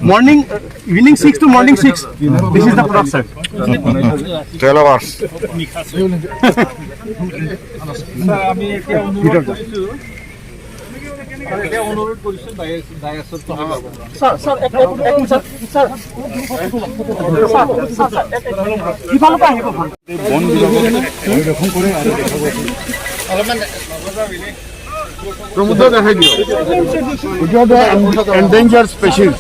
Morning, evening 6 to morning 6. This is the product, sir. 12 hours. Pramodha দেখাই দিও এটা endangered species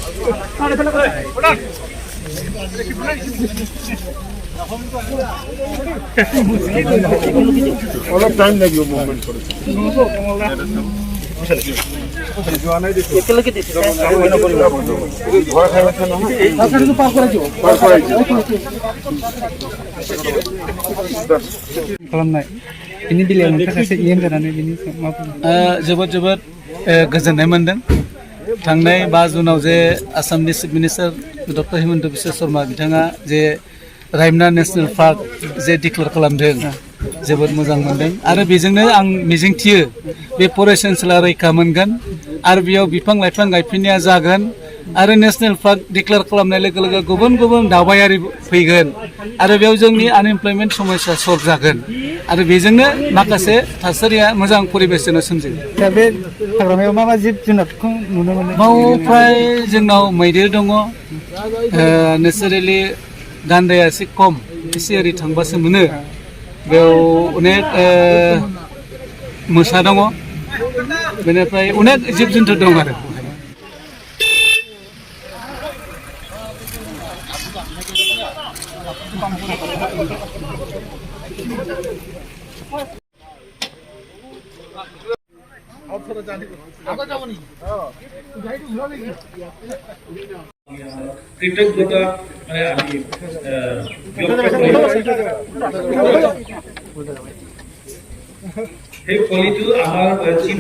অলপ time লাগিব মুভমেন্ট করে একেলগে দিতে ভয় খাইছে না তাছাড়া তো পার করে দিব খালাম নাই ini bilang kasih iyan karena ini जोबोद गोजोननाय मोनदों थांनाय 5 जुनाव जे आसामनि chief minister doctor Himanta Biswa Sharma बिथाङा जे रायमना नेशनेल पार्क जे डिक्लेयार खालामदों जोबोद मोजां मोनदों आरो बेजोंनो आं मिजिंथियो बे फरेस्ट ओनसोला रैखा मोनगोन आरो बेयाव बिफां लाइफां गायफिननाया जागोन आरो नेशनेल पार्क डिक्लेयार खालामनाय लोगो लोगो गुबुन गुबुन दावबायारि फैगोन आरो बेयाव जोंनि आनएमप्लयमेन्ट समस्या सल्भ जागोन आरो बेजोंनो माखासे थासारिया मोजां परिबेसजों सोमजिगोन दा बे हाग्रामायाव मा मा जिब जुनारखौ नुनो मोनो बाव फ्राय जोंनाव मैदेर दङ नेचारेलि गान्दाया एसे खम एसे ओरै थांबासो मोनो बेयाव अनेक मोसा दङ बेनिफ्राय अनेक जिब जुन्थु दं आरो কৃতজ্ঞতা আমি এই কলিটো আমার চিফ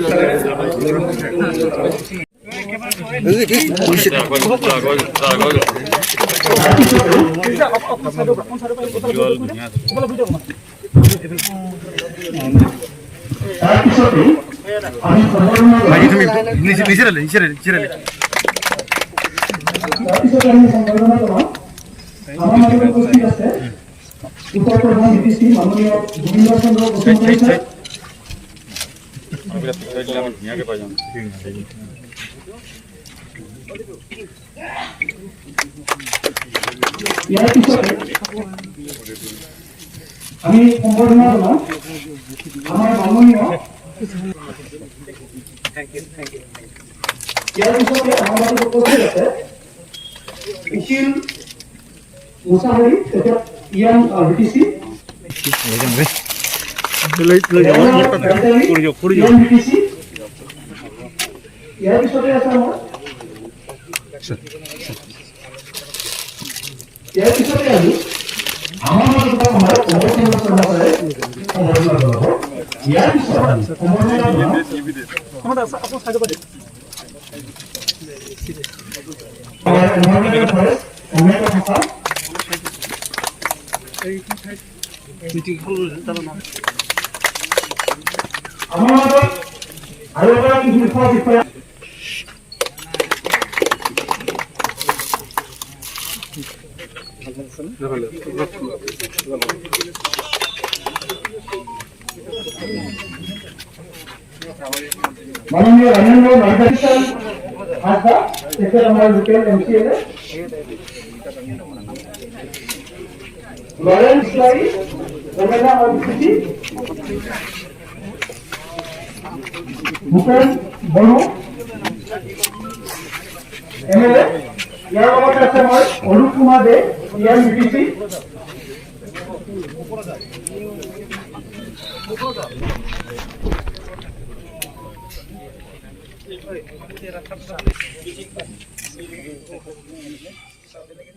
আমি সম্বৰ্ধনা জনাওঁ আমাৰ মাননীয় ইয়াৰ পিছতে আমাৰ মাজত উপস্থিত আছে উকিল মুছাহাৰী তেখেত ইয়াং বিটিচি ইয়াৰ পিছতে আছে ইয়াৰ পিছতে আমি আমার মতো আমরা অবশ্যই সমাজে সম্বর্ধনা দেব ইয়ার সম্বর্ধনা আমরা আপনি সাইড করে আমার সম্বর্ধনা করে অনেক কথা এই সাইড মিটিং হল তার নাম আমার আরেকটা কিছু কথা माननीय राजेंद्र नागरिकन हासदा तेखर हमारे लोकल एमसीएल लॉरेंस लाई ओमेगा और सिटी भूपेन बनो एमएलए यार লগতে আছে মই অৰুপ কুমাৰ দে ইয়াৰ বিটিসি Thank you.